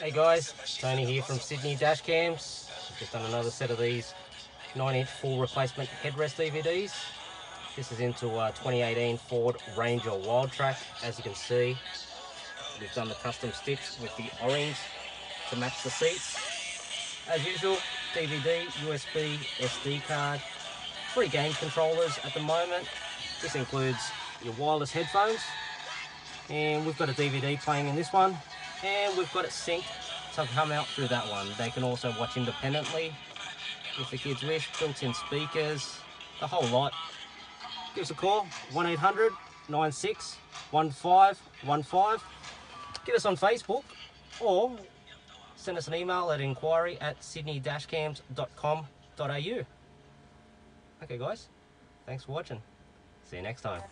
Hey guys, Tony here from Sydney Dashcams. Just done another set of these 9-inch full replacement headrest DVDs. This is into 2018 Ford Ranger Wildtrak. As you can see, we've done the custom stitch with the orange to match the seats. As usual, DVD, USB, SD card, 3 game controllers at the moment. This includes your wireless headphones, and we've got a DVD playing in this one, and we've got it synced to come out through that one. They can also watch independently if the kids wish. Built-in speakers, the whole lot. Give us a call, 1-800-96-1515. Get us on Facebook or send us an email at inquiry@sydneydashcams.com.au. Okay guys, thanks for watching. See you next time.